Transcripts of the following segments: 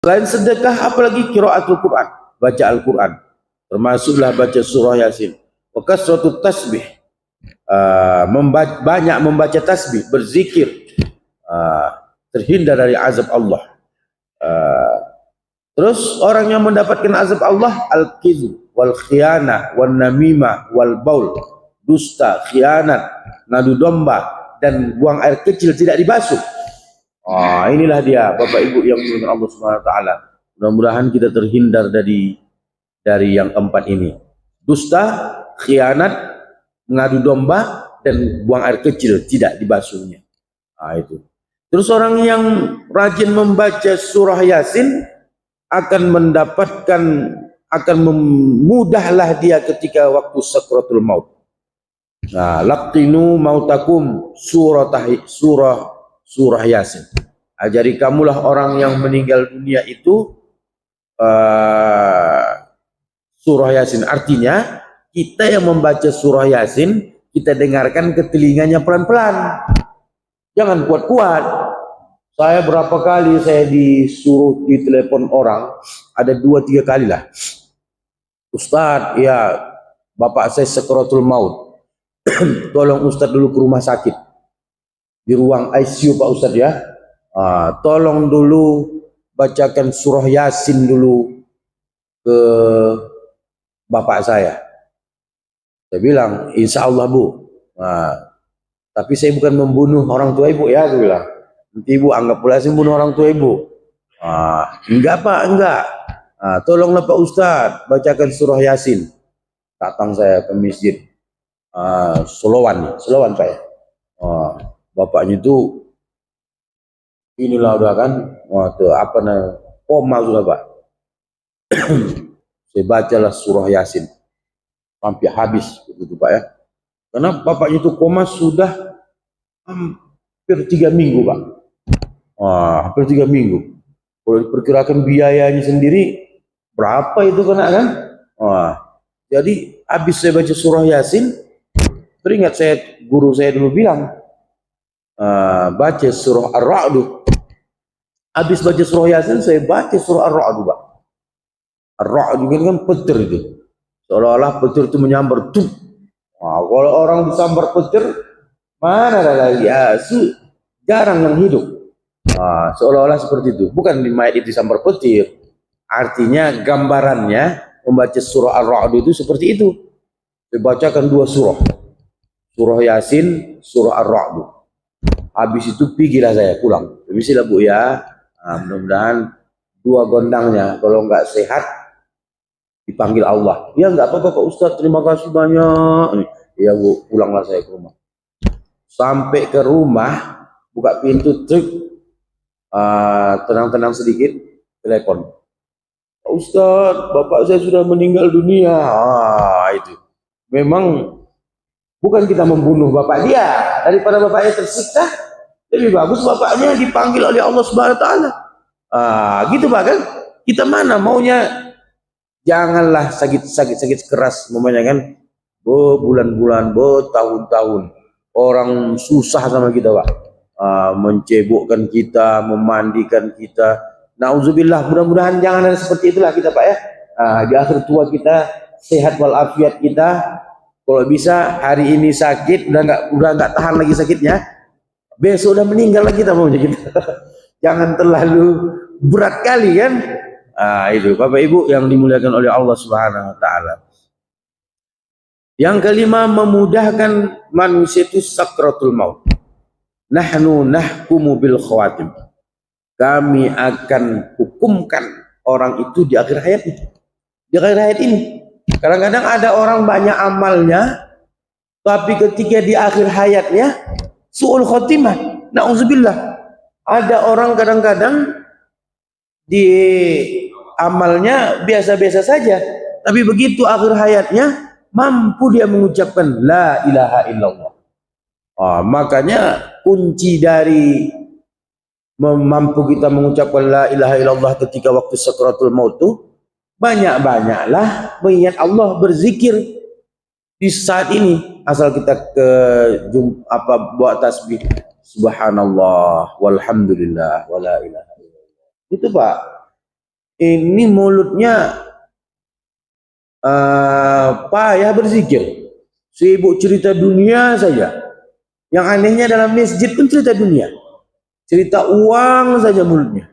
Selain sedekah, apalagi qiraatul Quran, baca Al-Quran, termasuklah baca surah Yasin. Wa kasratu tasbih, banyak membaca tasbih, berzikir, terhindar dari azab Allah. Terus orang yang mendapatkan azab Allah, al-kizb wal khianah wan namimah wal baul, dusta, khianat, ngadu domba, dan buang air kecil tidak dibasuh. Inilah dia Bapak Ibu yang dimuliakan Allah Subhanahu wa taala. Mudah-mudahan kita terhindar dari yang keempat ini. Dusta, khianat, mengadu domba, dan buang air kecil tidak dibasuhnya. Itu. Terus orang yang rajin membaca surah Yasin akan memudahlah dia ketika waktu sakratul maut. Laqinu mautakum surah Yasin. Ajari kamulah orang yang meninggal dunia itu surah Yasin. Artinya kita yang membaca surah Yasin, kita dengarkan ke telinganya pelan-pelan, jangan kuat-kuat. Saya berapa kali saya disuruh ditelepon orang, ada 2-3 kali lah, Ustadz, ya bapak saya sakratul maut, tolong Ustadz dulu ke rumah sakit, di ruang ICU Pak Ustadz ya, tolong dulu bacakan surah Yasin dulu ke bapak saya. Saya bilang, insya Allah Bu, tapi saya bukan membunuh orang tua ibu ya, saya bilang. Nanti ibu anggap pula saya membunuh orang tua ibu. Enggak Pak, enggak. Tolonglah Pak Ustadz bacakan surah Yasin. Datang saya ke masjid Solowan Pak ya. Bapaknya itu inilah udah kan, koma sudah Pak. Saya bacalah surah Yasin sampai habis begitu Pak ya. Karena bapaknya itu koma sudah hampir 3 minggu Pak. Hampir 3 minggu. Kalau diperkirakan biayanya sendiri berapa itu kena kan? Jadi habis saya baca surah Yasin, teringat guru saya dulu bilang, baca surah Ar-Ra'd. Habis baca surah Yasin, saya baca surah Ar-Ra'd Pak. Ar-Ra'd kan petir itu. Seolah-olah petir itu menyambar. Kalau orang disambar petir, mana ada lagi? Jarang yang hidup. Seolah-olah seperti itu. Bukan di mayat itu disambar petir. Artinya gambarannya membaca surah Ar-Ra'd itu seperti itu. Dibacakan 2 surah. Surah Yasin, surah Ar-Ra'd. Habis itu pergilah saya pulang. Permisilah Bu ya. Mudah-mudahan 2 gondangnya kalau enggak sehat dipanggil Allah. Ya enggak apa-apa Pak Ustadz, terima kasih banyak. Ya Bu, pulanglah saya ke rumah. Sampai ke rumah, buka pintu, tenang-tenang sedikit, telepon. Pak Ustadz, bapak saya sudah meninggal dunia. Itu. Memang bukan kita membunuh bapak dia, daripada bapaknya tersiksa, lebih bagus bapaknya dipanggil oleh Allah Subhanahu wa taala. Gitu Pak kan? Kita mana maunya, janganlah sakit keras namanya kan, berbulan-bulan, bertahun-tahun orang susah sama kita Pak, mencebokkan kita, memandikan kita. Nauzubillah, mudah-mudahan jangan ada seperti itulah kita Pak ya. Di akhir tua kita sehat walafiat kita. Kalau bisa hari ini sakit udah nggak tahan lagi sakitnya, besok udah meninggal lagi kita maunya kita. Jangan terlalu berat kali kan. Itu Bapak Ibu yang dimuliakan oleh Allah Subhanahu wa taala. Yang kelima, memudahkan manusia itu sakratul maut. Nahnu nahkumu bil khawatim. Kami akan hukumkan orang itu di akhir hayatnya. Di akhir hayat ini. Kadang-kadang ada orang banyak amalnya, tapi ketika di akhir hayatnya su'ul khotimah. Na'udzubillah. Ada orang kadang-kadang di amalnya biasa-biasa saja, tapi begitu akhir hayatnya mampu dia mengucapkan la ilaha illallah. Makanya kunci dari mampu kita mengucapkan la ilaha illallah ketika waktu sakratul maut itu, banyak-banyaklah mengingat Allah, berzikir di saat ini. Asal kita buat tasbih subhanallah walhamdulillah wala ilaha illallah. Itu Pak. ini mulutnya payah berzikir, sibuk cerita dunia saja. Yang anehnya dalam masjid pun cerita dunia, cerita uang saja mulutnya,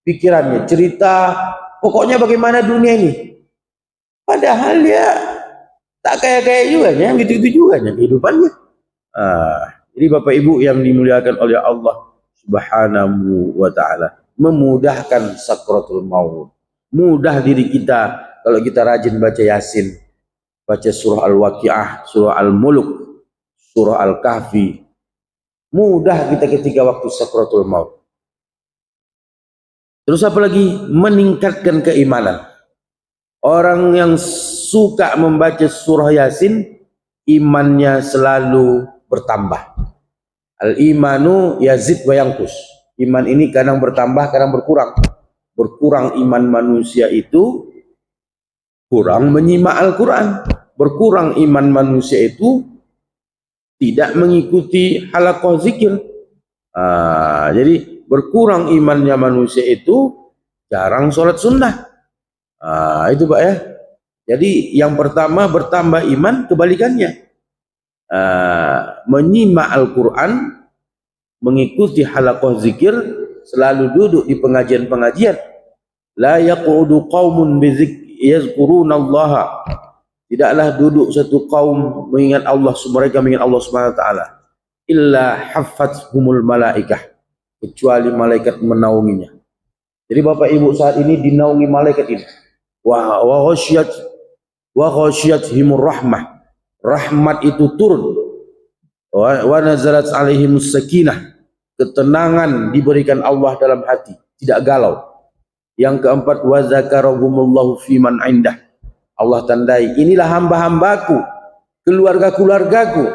pikirannya cerita pokoknya bagaimana dunia ini. Padahal dia tak kaya-kaya juga, ya, gitu-gitu juga ya kehidupannya. Jadi Bapak Ibu yang dimuliakan oleh Allah Subhanahu wa taala, memudahkan sakratul maut. Mudah diri kita kalau kita rajin baca Yasin, baca surah Al-Waqiah, surah Al-Mulk, surah Al-Kahfi. Mudah kita ketika waktu sakratul maut. Terus apa lagi? Meningkatkan keimanan. Orang yang suka membaca surah Yasin, imannya selalu bertambah. Al-imanu yazid wa yanqus. Iman ini kadang bertambah, kadang berkurang. Berkurang iman manusia itu kurang menyimak Al-Quran. Berkurang iman manusia itu tidak mengikuti halaqah zikir. Jadi berkurang imannya manusia itu jarang sholat sunnah. Itu Pak ya. Jadi yang pertama bertambah iman, kebalikannya. Menyimak Al-Quran, mengikuti halaqah zikir, selalu duduk di pengajian-pengajian. La yaqudu qaumun yazkurunallaha. Tidaklah duduk satu kaum mengingat Allah, mereka mengingat Allah Subhanahu wa taala, illa haffathumul malaikah, kecuali malaikat menaunginya. Jadi Bapak Ibu saat ini dinaungi malaikat ini. Wa ghasyiyatuhumur rahmah. Rahmat itu turun. Wa nazalat alaihimus sakinah. Ketenangan diberikan Allah dalam hati, tidak galau. Yang keempat, wa zakarahumullahu fiman indah. Allah tandai, inilah hamba-hambaku, keluarga-keluargaku,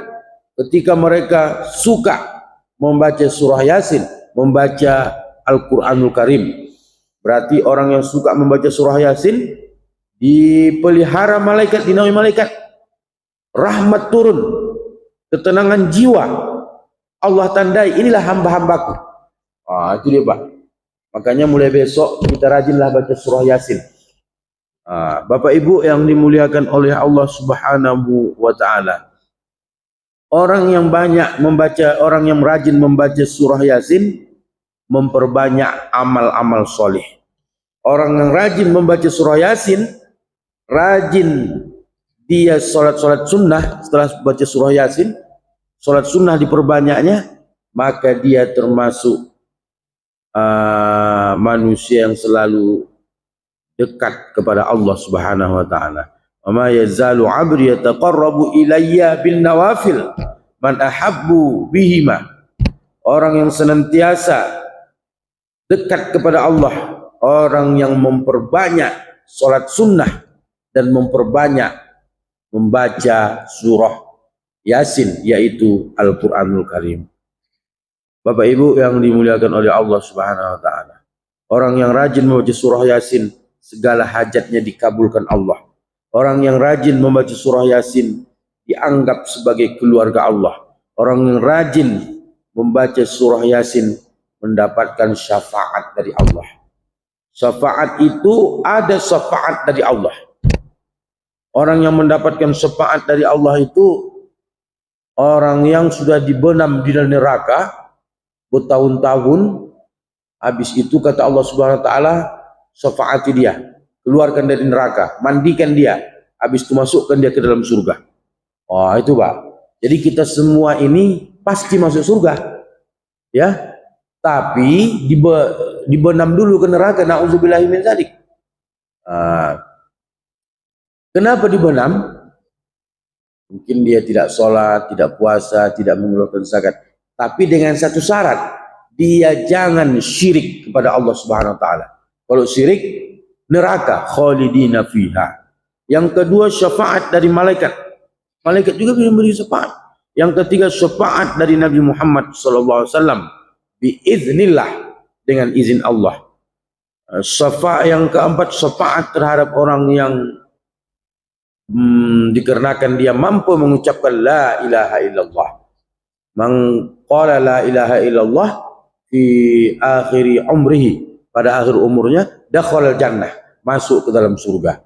ketika mereka suka membaca surah Yasin, membaca Al-Quranul Karim. Berarti orang yang suka membaca surah Yasin dipelihara malaikat, dinaungi malaikat. Rahmat turun, ketenangan jiwa. Allah tandai, inilah hamba-hambaku. Itu dia Pak. Makanya mulai besok kita rajinlah baca surah Yasin. Bapak Ibu yang dimuliakan oleh Allah Subhanahu wa taala. Orang yang banyak membaca, orang yang rajin membaca surah Yasin memperbanyak amal-amal soleh. Orang yang rajin membaca surah Yasin, rajin dia sholat sunnah setelah baca surah Yasin, sholat sunnah diperbanyaknya, maka dia termasuk manusia yang selalu dekat kepada Allah Subhanahu wa taala. Wa ma yazalu 'abdi yataqarrabu ilayya bin nawafil man ahabbu bihima. Orang yang senantiasa dekat kepada Allah, orang yang memperbanyak salat sunnah dan memperbanyak membaca surah Yasin, yaitu Al-Qur'anul Karim. Bapak Ibu yang dimuliakan oleh Allah Subhanahu wa taala. Orang yang rajin membaca surah Yasin, segala hajatnya dikabulkan Allah. Orang yang rajin membaca surah Yasin dianggap sebagai keluarga Allah. Orang yang rajin membaca surah Yasin mendapatkan syafaat dari Allah. Syafaat itu ada syafaat dari Allah. Orang yang mendapatkan syafaat dari Allah itu orang yang sudah dibenam di dalam neraka bertahun-tahun. Habis itu kata Allah Subhanahu wa taala, syafaati dia, keluarkan dari neraka, mandikan dia, habis itu masukkan dia ke dalam surga. Itu Pak. Jadi kita semua ini pasti masuk surga, ya. Tapi dibenam dulu ke neraka. Nauzubillahi min dzalik. Kenapa dibenam? Mungkin dia tidak sholat, tidak puasa, tidak mengeluarkan zakat. Tapi dengan satu syarat, dia jangan syirik kepada Allah Subhanahu wa taala. Kalau syirik, neraka, khalidina fiha. Yang kedua, syafaat dari malaikat. Malaikat juga bisa memberi syafaat. Yang ketiga, syafaat dari Nabi Muhammad SAW. Biiznillah, dengan izin Allah. Syafaat yang keempat, syafaat terhadap orang yang dikarenakan dia mampu mengucapkan la ilaha illallah. Man qala la ilaha illallah fi akhiri umrihi pada akhir umurnya dakhalal jannah, masuk ke dalam surga.